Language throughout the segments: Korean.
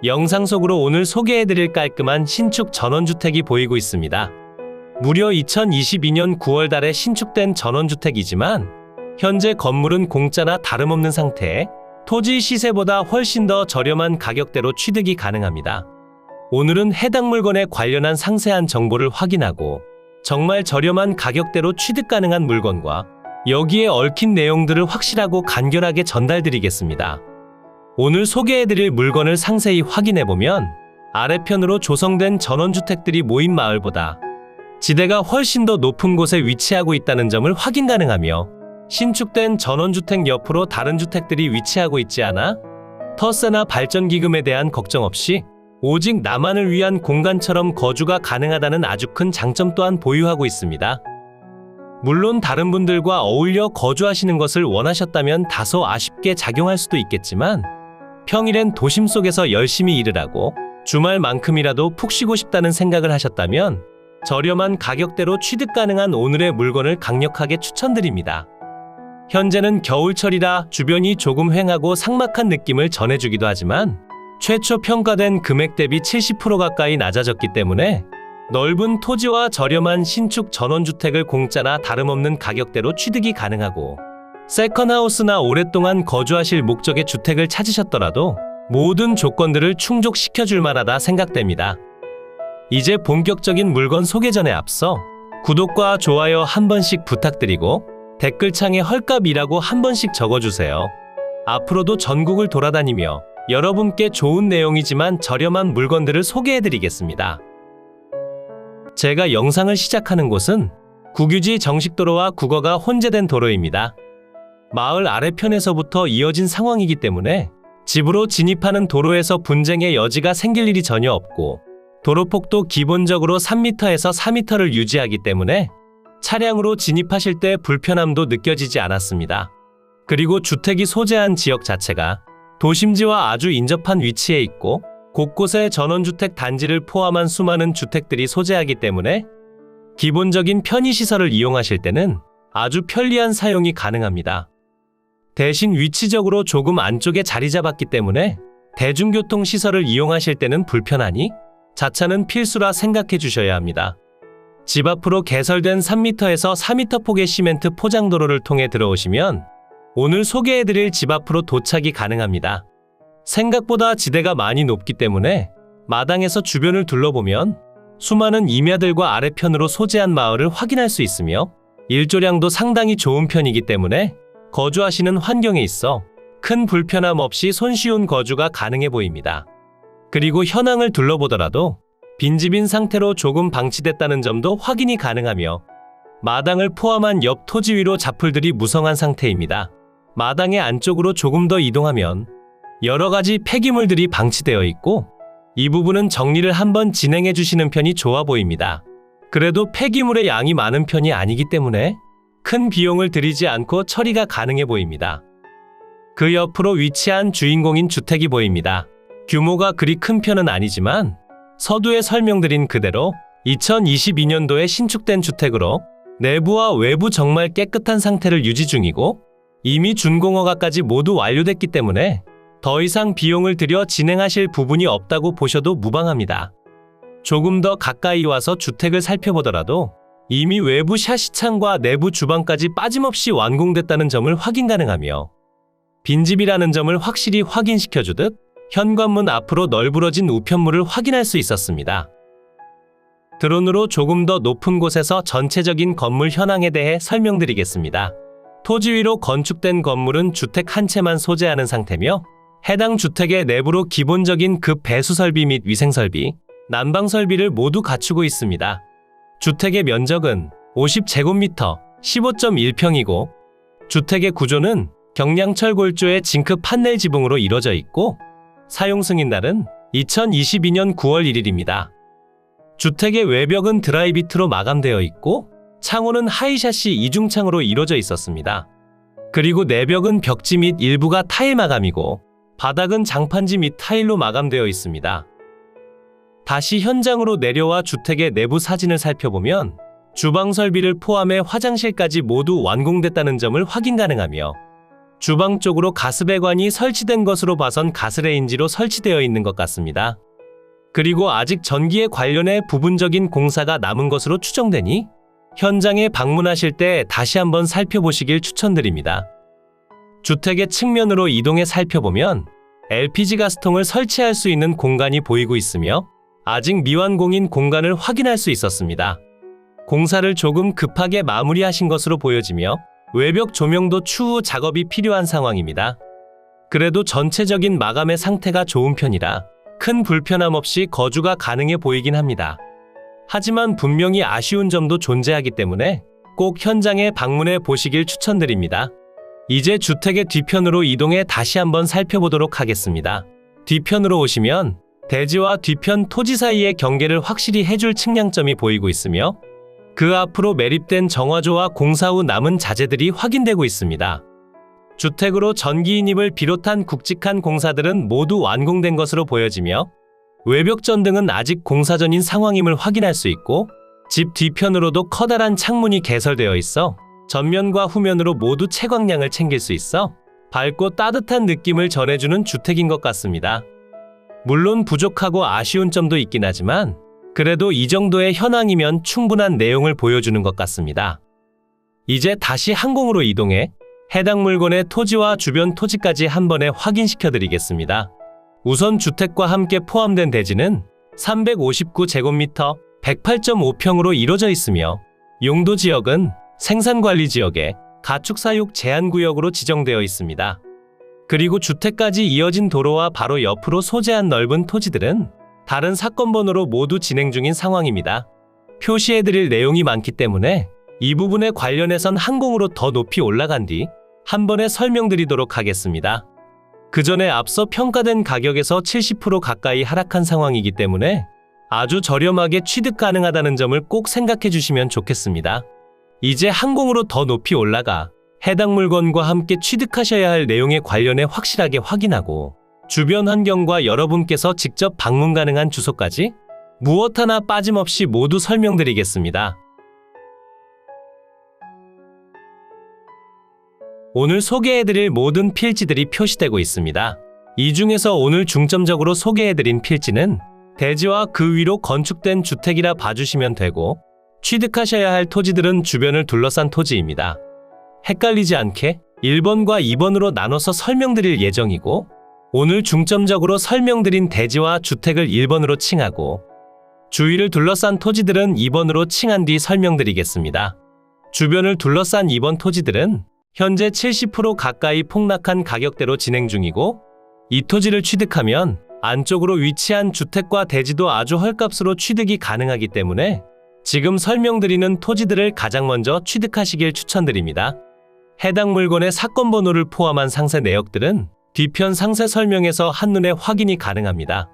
영상 속으로 오늘 소개해드릴 깔끔한 신축 전원주택이 보이고 있습니다. 무려 2022년 9월 달에 신축된 전원주택이지만 현재 건물은 공짜나 다름없는 상태에 토지 시세보다 훨씬 더 저렴한 가격대로 취득이 가능합니다. 오늘은 해당 물건에 관련한 상세한 정보를 확인하고 정말 저렴한 가격대로 취득 가능한 물건과 여기에 얽힌 내용들을 확실하고 간결하게 전달드리겠습니다. 오늘 소개해드릴 물건을 상세히 확인해보면 아래편으로 조성된 전원주택들이 모인 마을보다 지대가 훨씬 더 높은 곳에 위치하고 있다는 점을 확인 가능하며 신축된 전원주택 옆으로 다른 주택들이 위치하고 있지 않아 터세나 발전기금에 대한 걱정 없이 오직 나만을 위한 공간처럼 거주가 가능하다는 아주 큰 장점 또한 보유하고 있습니다. 물론 다른 분들과 어울려 거주하시는 것을 원하셨다면 다소 아쉽게 작용할 수도 있겠지만 평일엔 도심 속에서 열심히 일을 하고 주말만큼이라도 푹 쉬고 싶다는 생각을 하셨다면 저렴한 가격대로 취득 가능한 오늘의 물건을 강력하게 추천드립니다. 현재는 겨울철이라 주변이 조금 휑하고 삭막한 느낌을 전해주기도 하지만 최초 평가된 금액 대비 70% 가까이 낮아졌기 때문에 넓은 토지와 저렴한 신축 전원주택을 공짜나 다름없는 가격대로 취득이 가능하고 세컨하우스나 오랫동안 거주하실 목적의 주택을 찾으셨더라도 모든 조건들을 충족시켜줄 만하다 생각됩니다. 이제 본격적인 물건 소개 전에 앞서 구독과 좋아요 한 번씩 부탁드리고 댓글창에 헐값이라고 한 번씩 적어주세요. 앞으로도 전국을 돌아다니며 여러분께 좋은 내용이지만 저렴한 물건들을 소개해드리겠습니다. 제가 영상을 시작하는 곳은 국유지 정식도로와 국어가 혼재된 도로입니다. 마을 아래편에서부터 이어진 상황이기 때문에 집으로 진입하는 도로에서 분쟁의 여지가 생길 일이 전혀 없고 도로폭도 기본적으로 3m에서 4m를 유지하기 때문에 차량으로 진입하실 때 불편함도 느껴지지 않았습니다. 그리고 주택이 소재한 지역 자체가 도심지와 아주 인접한 위치에 있고 곳곳에 전원주택 단지를 포함한 수많은 주택들이 소재하기 때문에 기본적인 편의시설을 이용하실 때는 아주 편리한 사용이 가능합니다. 대신 위치적으로 조금 안쪽에 자리 잡았기 때문에 대중교통시설을 이용하실 때는 불편하니 자차는 필수라 생각해 주셔야 합니다. 집 앞으로 개설된 3m에서 4m 폭의 시멘트 포장도로를 통해 들어오시면 오늘 소개해드릴 집 앞으로 도착이 가능합니다. 생각보다 지대가 많이 높기 때문에 마당에서 주변을 둘러보면 수많은 임야들과 아래편으로 소재한 마을을 확인할 수 있으며 일조량도 상당히 좋은 편이기 때문에 거주하시는 환경에 있어 큰 불편함 없이 손쉬운 거주가 가능해 보입니다. 그리고 현황을 둘러보더라도 빈집인 상태로 조금 방치됐다는 점도 확인이 가능하며 마당을 포함한 옆 토지 위로 자풀들이 무성한 상태입니다. 마당의 안쪽으로 조금 더 이동하면 여러가지 폐기물들이 방치되어 있고 이 부분은 정리를 한번 진행해 주시는 편이 좋아 보입니다. 그래도 폐기물의 양이 많은 편이 아니기 때문에 큰 비용을 들이지 않고 처리가 가능해 보입니다. 그 옆으로 위치한 주인공인 주택이 보입니다. 규모가 그리 큰 편은 아니지만 서두에 설명드린 그대로 2022년도에 신축된 주택으로 내부와 외부 정말 깨끗한 상태를 유지 중이고 이미 준공허가까지 모두 완료됐기 때문에 더 이상 비용을 들여 진행하실 부분이 없다고 보셔도 무방합니다. 조금 더 가까이 와서 주택을 살펴보더라도 이미 외부 샤시창과 내부 주방까지 빠짐없이 완공됐다는 점을 확인 가능하며 빈집이라는 점을 확실히 확인시켜주듯 현관문 앞으로 널브러진 우편물을 확인할 수 있었습니다. 드론으로 조금 더 높은 곳에서 전체적인 건물 현황에 대해 설명드리겠습니다. 토지 위로 건축된 건물은 주택 한 채만 소재하는 상태며 해당 주택의 내부로 기본적인 급 배수 설비 및 위생 설비, 난방 설비를 모두 갖추고 있습니다. 주택의 면적은 50제곱미터, 15.1평이고 주택의 구조는 경량철 골조의 징크 판넬 지붕으로 이루어져 있고 사용 승인날은 2022년 9월 1일입니다. 주택의 외벽은 드라이비트로 마감되어 있고 창호는 하이샤시 이중창으로 이루어져 있었습니다. 그리고 내벽은 벽지 및 일부가 타일 마감이고 바닥은 장판지 및 타일로 마감되어 있습니다. 다시 현장으로 내려와 주택의 내부 사진을 살펴보면 주방 설비를 포함해 화장실까지 모두 완공됐다는 점을 확인 가능하며 주방 쪽으로 가스배관이 설치된 것으로 봐선 가스레인지로 설치되어 있는 것 같습니다. 그리고 아직 전기에 관련해 부분적인 공사가 남은 것으로 추정되니 현장에 방문하실 때 다시 한번 살펴보시길 추천드립니다. 주택의 측면으로 이동해 살펴보면 LPG 가스통을 설치할 수 있는 공간이 보이고 있으며 아직 미완공인 공간을 확인할 수 있었습니다. 공사를 조금 급하게 마무리하신 것으로 보여지며 외벽 조명도 추후 작업이 필요한 상황입니다. 그래도 전체적인 마감의 상태가 좋은 편이라 큰 불편함 없이 거주가 가능해 보이긴 합니다. 하지만 분명히 아쉬운 점도 존재하기 때문에 꼭 현장에 방문해 보시길 추천드립니다. 이제 주택의 뒤편으로 이동해 다시 한번 살펴보도록 하겠습니다. 뒤편으로 오시면 대지와 뒤편 토지 사이의 경계를 확실히 해줄 측량점이 보이고 있으며 그 앞으로 매립된 정화조와 공사 후 남은 자재들이 확인되고 있습니다. 주택으로 전기 인입을 비롯한 굵직한 공사들은 모두 완공된 것으로 보여지며 외벽 전등은 아직 공사 전인 상황임을 확인할 수 있고 집 뒤편으로도 커다란 창문이 개설되어 있어 전면과 후면으로 모두 채광량을 챙길 수 있어 밝고 따뜻한 느낌을 전해주는 주택인 것 같습니다. 물론 부족하고 아쉬운 점도 있긴 하지만 그래도 이 정도의 현황이면 충분한 내용을 보여주는 것 같습니다. 이제 다시 항공으로 이동해 해당 물건의 토지와 주변 토지까지 한 번에 확인시켜 드리겠습니다. 우선 주택과 함께 포함된 대지는 359제곱미터 108.5평으로 이루어져 있으며 용도 지역은 생산관리지역에 가축사육 제한구역으로 지정되어 있습니다. 그리고 주택까지 이어진 도로와 바로 옆으로 소재한 넓은 토지들은 다른 사건 번호로 모두 진행 중인 상황입니다. 표시해드릴 내용이 많기 때문에 이 부분에 관련해선 항공으로 더 높이 올라간 뒤 한 번에 설명드리도록 하겠습니다. 그 전에 앞서 평가된 가격에서 70% 가까이 하락한 상황이기 때문에 아주 저렴하게 취득 가능하다는 점을 꼭 생각해 주시면 좋겠습니다. 이제 항공으로 더 높이 올라가 해당 물건과 함께 취득하셔야 할 내용에 관련해 확실하게 확인하고 주변 환경과 여러분께서 직접 방문 가능한 주소까지 무엇 하나 빠짐없이 모두 설명드리겠습니다. 오늘 소개해드릴 모든 필지들이 표시되고 있습니다. 이 중에서 오늘 중점적으로 소개해드린 필지는 대지와 그 위로 건축된 주택이라 봐주시면 되고 취득하셔야 할 토지들은 주변을 둘러싼 토지입니다. 헷갈리지 않게 1번과 2번으로 나눠서 설명드릴 예정이고 오늘 중점적으로 설명드린 대지와 주택을 1번으로 칭하고 주위를 둘러싼 토지들은 2번으로 칭한 뒤 설명드리겠습니다. 주변을 둘러싼 2번 토지들은 현재 70% 가까이 폭락한 가격대로 진행 중이고 이 토지를 취득하면 안쪽으로 위치한 주택과 대지도 아주 헐값으로 취득이 가능하기 때문에 지금 설명드리는 토지들을 가장 먼저 취득하시길 추천드립니다. 해당 물건의 사건 번호를 포함한 상세 내역들은 뒤편 상세 설명에서 한눈에 확인이 가능합니다.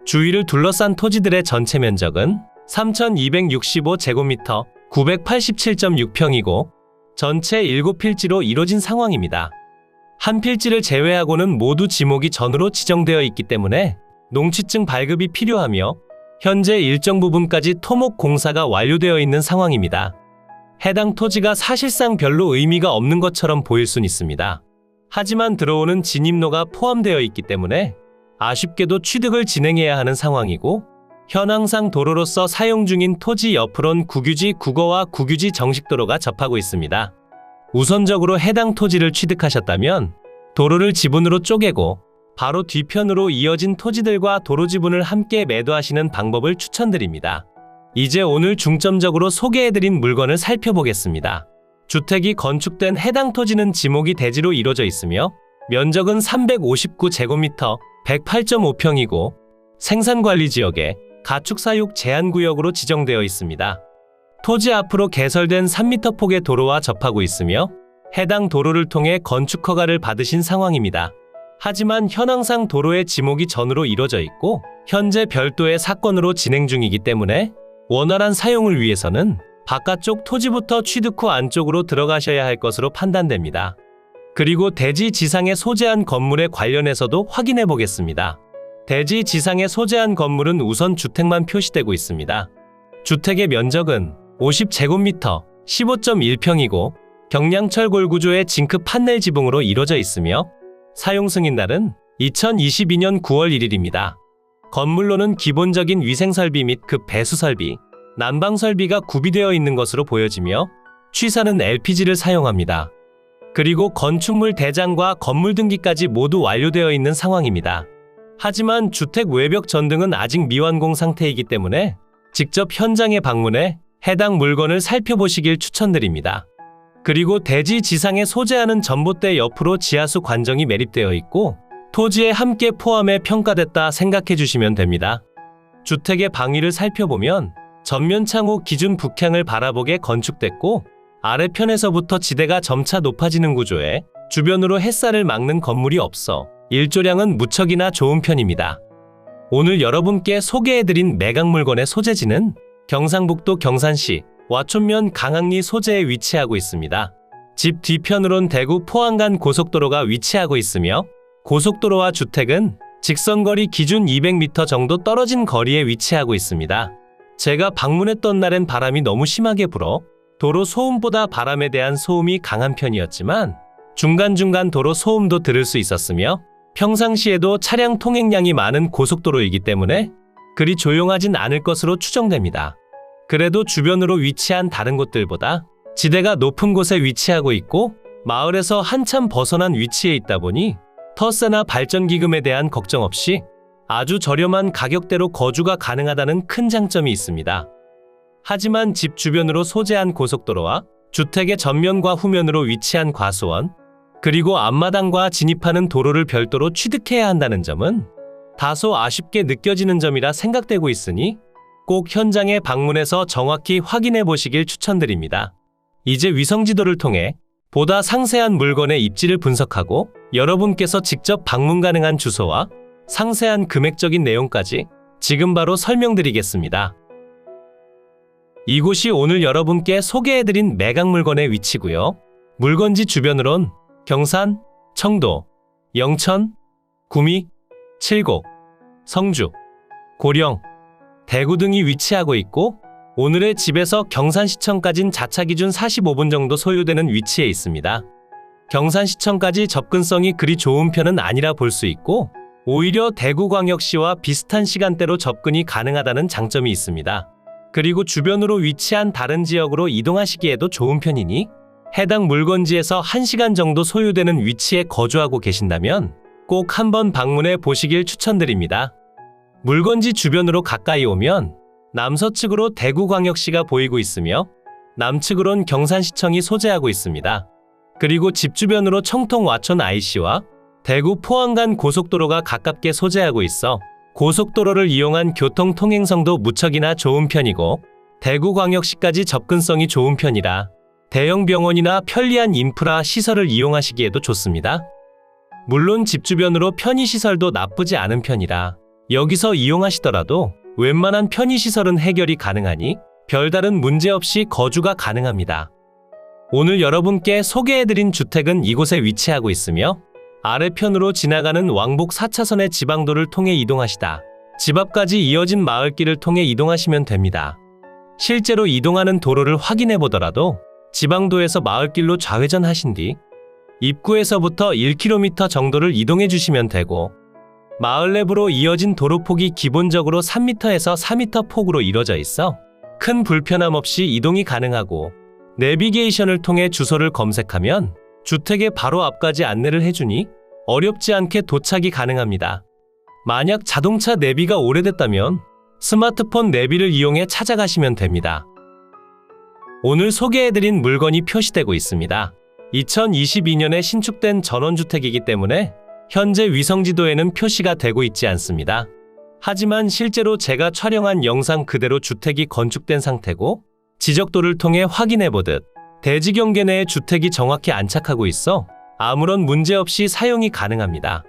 주위를 둘러싼 토지들의 전체 면적은 3,265제곱미터 987.6평이고 전체 7필지로 이루어진 상황입니다. 한 필지를 제외하고는 모두 지목이 전으로 지정되어 있기 때문에 농취증 발급이 필요하며 현재 일정 부분까지 토목 공사가 완료되어 있는 상황입니다. 해당 토지가 사실상 별로 의미가 없는 것처럼 보일 순 있습니다. 하지만 들어오는 진입로가 포함되어 있기 때문에 아쉽게도 취득을 진행해야 하는 상황이고 현황상 도로로서 사용 중인 토지 옆으론 국유지 국어와 국유지 정식도로가 접하고 있습니다. 우선적으로 해당 토지를 취득하셨다면 도로를 지분으로 쪼개고 바로 뒤편으로 이어진 토지들과 도로 지분을 함께 매도하시는 방법을 추천드립니다. 이제 오늘 중점적으로 소개해드린 물건을 살펴보겠습니다. 주택이 건축된 해당 토지는 지목이 대지로 이루어져 있으며 면적은 359제곱미터 108.5평이고 생산관리지역에 가축사육 제한구역으로 지정되어 있습니다. 토지 앞으로 개설된 3m 폭의 도로와 접하고 있으며 해당 도로를 통해 건축 허가를 받으신 상황입니다. 하지만 현황상 도로의 지목이 전으로 이루어져 있고 현재 별도의 사건으로 진행 중이기 때문에 원활한 사용을 위해서는 바깥쪽 토지부터 취득 후 안쪽으로 들어가셔야 할 것으로 판단됩니다. 그리고 대지 지상에 소재한 건물에 관련해서도 확인해 보겠습니다. 대지 지상에 소재한 건물은 우선 주택만 표시되고 있습니다. 주택의 면적은 50제곱미터 15.1평이고 경량철골 구조의 징크 판넬 지붕으로 이루어져 있으며 사용 승인날은 2022년 9월 1일입니다. 건물로는 기본적인 위생설비 및 급 배수설비, 난방설비가 구비되어 있는 것으로 보여지며 취사는 LPG를 사용합니다. 그리고 건축물 대장과 건물 등기까지 모두 완료되어 있는 상황입니다. 하지만 주택 외벽 전등은 아직 미완공 상태이기 때문에 직접 현장에 방문해 해당 물건을 살펴보시길 추천드립니다. 그리고 대지 지상에 소재하는 전봇대 옆으로 지하수 관정이 매립되어 있고 토지에 함께 포함해 평가됐다 생각해 주시면 됩니다. 주택의 방위를 살펴보면 전면 창호 기준 북향을 바라보게 건축됐고 아래편에서부터 지대가 점차 높아지는 구조에 주변으로 햇살을 막는 건물이 없어 일조량은 무척이나 좋은 편입니다. 오늘 여러분께 소개해드린 매각 물건의 소재지는 경상북도 경산시 와촌면 강항리 소재에 위치하고 있습니다. 집 뒤편으론 대구 포항 간 고속도로가 위치하고 있으며 고속도로와 주택은 직선거리 기준 200m 정도 떨어진 거리에 위치하고 있습니다. 제가 방문했던 날엔 바람이 너무 심하게 불어 도로 소음보다 바람에 대한 소음이 강한 편이었지만 중간중간 도로 소음도 들을 수 있었으며 평상시에도 차량 통행량이 많은 고속도로이기 때문에 그리 조용하진 않을 것으로 추정됩니다. 그래도 주변으로 위치한 다른 곳들보다 지대가 높은 곳에 위치하고 있고 마을에서 한참 벗어난 위치에 있다 보니 터세나 발전기금에 대한 걱정 없이 아주 저렴한 가격대로 거주가 가능하다는 큰 장점이 있습니다. 하지만 집 주변으로 소재한 고속도로와 주택의 전면과 후면으로 위치한 과수원, 그리고 앞마당과 진입하는 도로를 별도로 취득해야 한다는 점은 다소 아쉽게 느껴지는 점이라 생각되고 있으니 꼭 현장에 방문해서 정확히 확인해 보시길 추천드립니다. 이제 위성지도를 통해 보다 상세한 물건의 입지를 분석하고 여러분께서 직접 방문 가능한 주소와 상세한 금액적인 내용까지 지금 바로 설명드리겠습니다. 이곳이 오늘 여러분께 소개해드린 매각 물건의 위치고요. 물건지 주변으론 경산, 청도, 영천, 구미, 칠곡, 성주, 고령, 대구 등이 위치하고 있고 오늘의 집에서 경산시청까진 자차 기준 45분 정도 소요되는 위치에 있습니다. 경산시청까지 접근성이 그리 좋은 편은 아니라 볼 수 있고 오히려 대구광역시와 비슷한 시간대로 접근이 가능하다는 장점이 있습니다. 그리고 주변으로 위치한 다른 지역으로 이동하시기에도 좋은 편이니 해당 물건지에서 1시간 정도 소요되는 위치에 거주하고 계신다면 꼭 한번 방문해 보시길 추천드립니다. 물건지 주변으로 가까이 오면 남서측으로 대구광역시가 보이고 있으며 남측으론 경산시청이 소재하고 있습니다. 그리고 집 주변으로 청통 와촌 IC와 대구 포항 간 고속도로가 가깝게 소재하고 있어 고속도로를 이용한 교통 통행성도 무척이나 좋은 편이고 대구광역시까지 접근성이 좋은 편이라 대형 병원이나 편리한 인프라 시설을 이용하시기에도 좋습니다. 물론 집 주변으로 편의시설도 나쁘지 않은 편이라 여기서 이용하시더라도 웬만한 편의시설은 해결이 가능하니 별다른 문제 없이 거주가 가능합니다. 오늘 여러분께 소개해드린 주택은 이곳에 위치하고 있으며 아래편으로 지나가는 왕복 4차선의 지방도를 통해 이동하시다 집 앞까지 이어진 마을길을 통해 이동하시면 됩니다. 실제로 이동하는 도로를 확인해 보더라도 지방도에서 마을길로 좌회전하신 뒤 입구에서부터 1km 정도를 이동해 주시면 되고 마을 내부로 이어진 도로폭이 기본적으로 3m에서 4m 폭으로 이루어져 있어 큰 불편함 없이 이동이 가능하고 내비게이션을 통해 주소를 검색하면 주택의 바로 앞까지 안내를 해주니 어렵지 않게 도착이 가능합니다. 만약 자동차 내비가 오래됐다면 스마트폰 내비를 이용해 찾아가시면 됩니다. 오늘 소개해드린 물건이 표시되고 있습니다. 2022년에 신축된 전원주택이기 때문에 현재 위성지도에는 표시가 되고 있지 않습니다. 하지만 실제로 제가 촬영한 영상 그대로 주택이 건축된 상태고 지적도를 통해 확인해보듯 대지 경계 내에 주택이 정확히 안착하고 있어 아무런 문제 없이 사용이 가능합니다.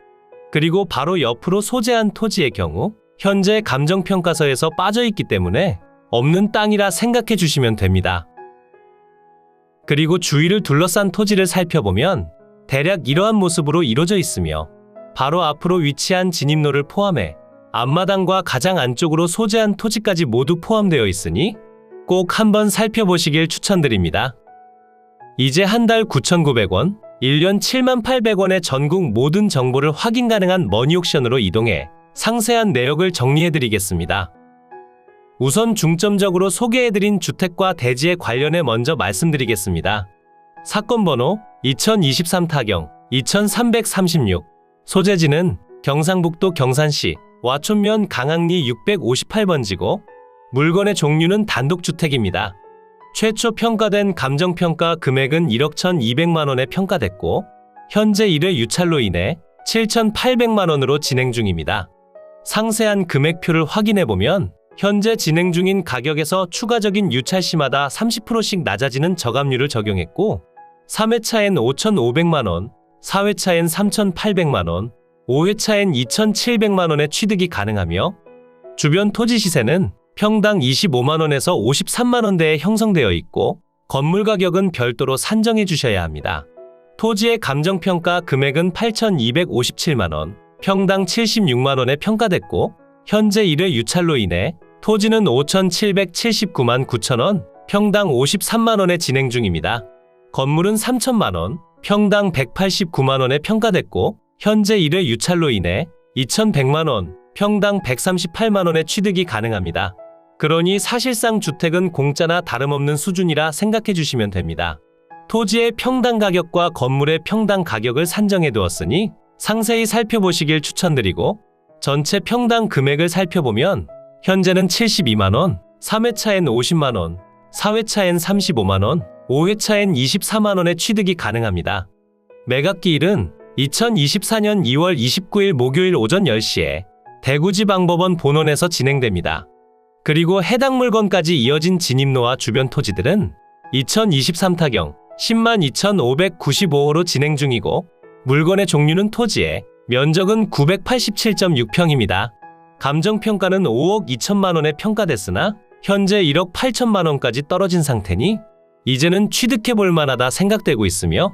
그리고 바로 옆으로 소재한 토지의 경우 현재 감정평가서에서 빠져있기 때문에 없는 땅이라 생각해 주시면 됩니다. 그리고 주위를 둘러싼 토지를 살펴보면 대략 이러한 모습으로 이루어져 있으며 바로 앞으로 위치한 진입로를 포함해 앞마당과 가장 안쪽으로 소재한 토지까지 모두 포함되어 있으니 꼭 한번 살펴보시길 추천드립니다. 이제 한 달 9,900원, 1년 78,800원의 전국 모든 정보를 확인 가능한 머니옥션으로 이동해 상세한 내역을 정리해드리겠습니다. 우선 중점적으로 소개해드린 주택과 대지에 관련해 먼저 말씀드리겠습니다. 사건 번호 2023 타경 2336, 소재지는 경상북도 경산시 와촌면 강항리 658번지고 물건의 종류는 단독주택입니다. 최초 평가된 감정평가 금액은 1억 1,200만원에 평가됐고 현재 1회 유찰로 인해 7,800만원으로 진행 중입니다. 상세한 금액표를 확인해보면 현재 진행 중인 가격에서 추가적인 유찰 시마다 30%씩 낮아지는 저감률을 적용했고 3회차엔 5,500만원, 4회차엔 3,800만원, 5회차엔 2,700만원의 취득이 가능하며 주변 토지 시세는 평당 25만원에서 53만원대에 형성되어 있고 건물 가격은 별도로 산정해 주셔야 합니다. 토지의 감정평가 금액은 8,257만원, 평당 76만원에 평가됐고 현재 1회 유찰로 인해 토지는 5,779만 9천원, 평당 53만원에 진행 중입니다. 건물은 3천만원, 평당 189만원에 평가됐고 현재 1회 유찰로 인해 2,100만원, 평당 138만원의 취득이 가능합니다. 그러니 사실상 주택은 공짜나 다름없는 수준이라 생각해 주시면 됩니다. 토지의 평당 가격과 건물의 평당 가격을 산정해 두었으니 상세히 살펴보시길 추천드리고 전체 평당 금액을 살펴보면 현재는 72만원, 3회차엔 50만원, 4회차엔 35만원, 5회차엔 24만원의 취득이 가능합니다. 매각기일은 2024년 2월 29일 목요일 오전 10시에 대구지방법원 본원에서 진행됩니다. 그리고 해당 물건까지 이어진 진입로와 주변 토지들은 2023 타경 102,595호로 진행 중이고 물건의 종류는 토지에 면적은 987.6평입니다. 감정평가는 5억 2천만원에 평가됐으나 현재 1억 8천만원까지 떨어진 상태니 이제는 취득해볼 만하다 생각되고 있으며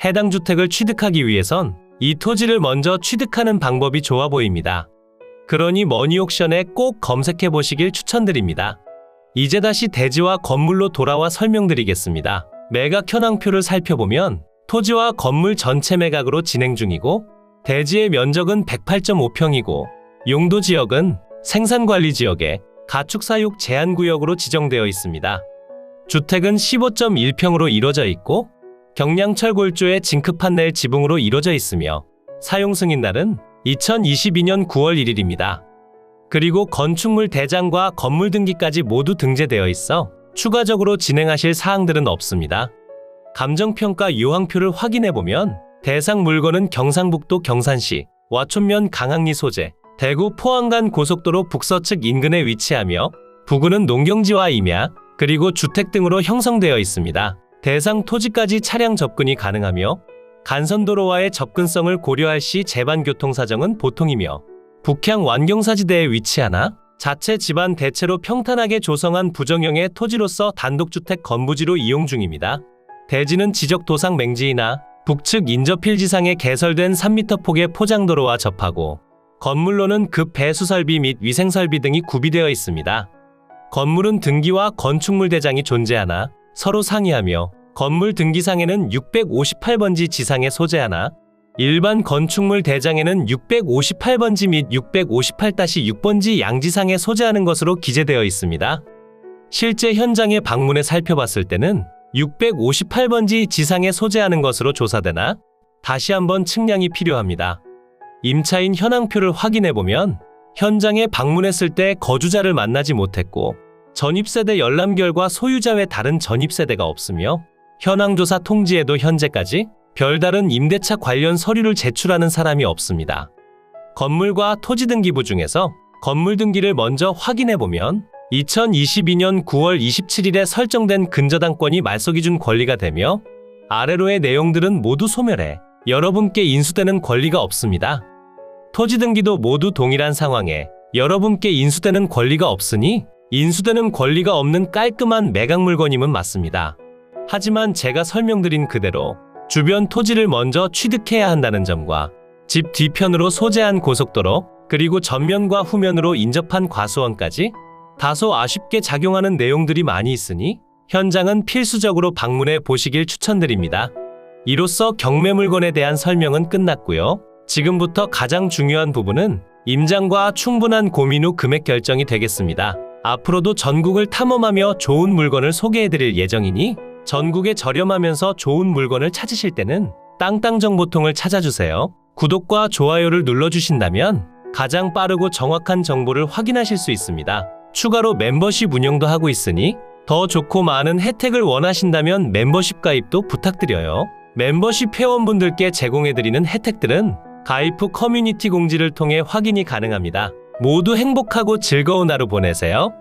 해당 주택을 취득하기 위해선 이 토지를 먼저 취득하는 방법이 좋아 보입니다. 그러니 머니옥션에 꼭 검색해 보시길 추천드립니다. 이제 다시 대지와 건물로 돌아와 설명드리겠습니다. 매각 현황표를 살펴보면 토지와 건물 전체 매각으로 진행 중이고 대지의 면적은 108.5평이고 용도지역은 생산관리지역에 가축사육 제한구역으로 지정되어 있습니다. 주택은 15.1평으로 이루어져 있고 경량철 골조의 징크 판넬 지붕으로 이루어져 있으며 사용 승인날은 2022년 9월 1일입니다. 그리고 건축물 대장과 건물 등기까지 모두 등재되어 있어 추가적으로 진행하실 사항들은 없습니다. 감정평가 요항표를 확인해보면 대상 물건은 경상북도 경산시 와촌면 강항리 소재, 대구 포항 간 고속도로 북서측 인근에 위치하며 부근은 농경지와 임야, 그리고 주택 등으로 형성되어 있습니다. 대상 토지까지 차량 접근이 가능하며 간선도로와의 접근성을 고려할 시 제반교통 사정은 보통이며 북향 완경사지대에 위치하나 자체 집안 대체로 평탄하게 조성한 부정형의 토지로서 단독주택 건부지로 이용 중입니다. 대지는 지적도상 맹지이나 북측 인접필지상에 개설된 3m 폭의 포장도로와 접하고 건물로는 급 배수설비 및 위생설비 등이 구비되어 있습니다. 건물은 등기와 건축물 대장이 존재하나 서로 상이하며 건물 등기상에는 658번지 지상에 소재하나 일반 건축물 대장에는 658번지 및 658-6번지 양지상에 소재하는 것으로 기재되어 있습니다. 실제 현장에 방문해 살펴봤을 때는 658번지 지상에 소재하는 것으로 조사되나 다시 한번 측량이 필요합니다. 임차인 현황표를 확인해보면 현장에 방문했을 때 거주자를 만나지 못했고 전입세대 열람결과 소유자 외 다른 전입세대가 없으며 현황조사 통지에도 현재까지 별다른 임대차 관련 서류를 제출하는 사람이 없습니다. 건물과 토지 등기부 중에서 건물 등기를 먼저 확인해보면 2022년 9월 27일에 설정된 근저당권이 말소기준 권리가 되며 아래로의 내용들은 모두 소멸해 여러분께 인수되는 권리가 없습니다. 토지 등기도 모두 동일한 상황에 여러분께 인수되는 권리가 없으니 인수되는 권리가 없는 깔끔한 매각 물건임은 맞습니다. 하지만 제가 설명드린 그대로 주변 토지를 먼저 취득해야 한다는 점과 집 뒤편으로 소재한 고속도로 그리고 전면과 후면으로 인접한 과수원까지 다소 아쉽게 작용하는 내용들이 많이 있으니 현장은 필수적으로 방문해 보시길 추천드립니다. 이로써 경매 물건에 대한 설명은 끝났고요. 지금부터 가장 중요한 부분은 임장과 충분한 고민 후 금액 결정이 되겠습니다. 앞으로도 전국을 탐험하며 좋은 물건을 소개해드릴 예정이니 전국에 저렴하면서 좋은 물건을 찾으실 때는 땅땅정보통을 찾아주세요. 구독과 좋아요를 눌러주신다면 가장 빠르고 정확한 정보를 확인하실 수 있습니다. 추가로 멤버십 운영도 하고 있으니 더 좋고 많은 혜택을 원하신다면 멤버십 가입도 부탁드려요. 멤버십 회원분들께 제공해드리는 혜택들은 가입 후 커뮤니티 공지를 통해 확인이 가능합니다. 모두 행복하고 즐거운 하루 보내세요.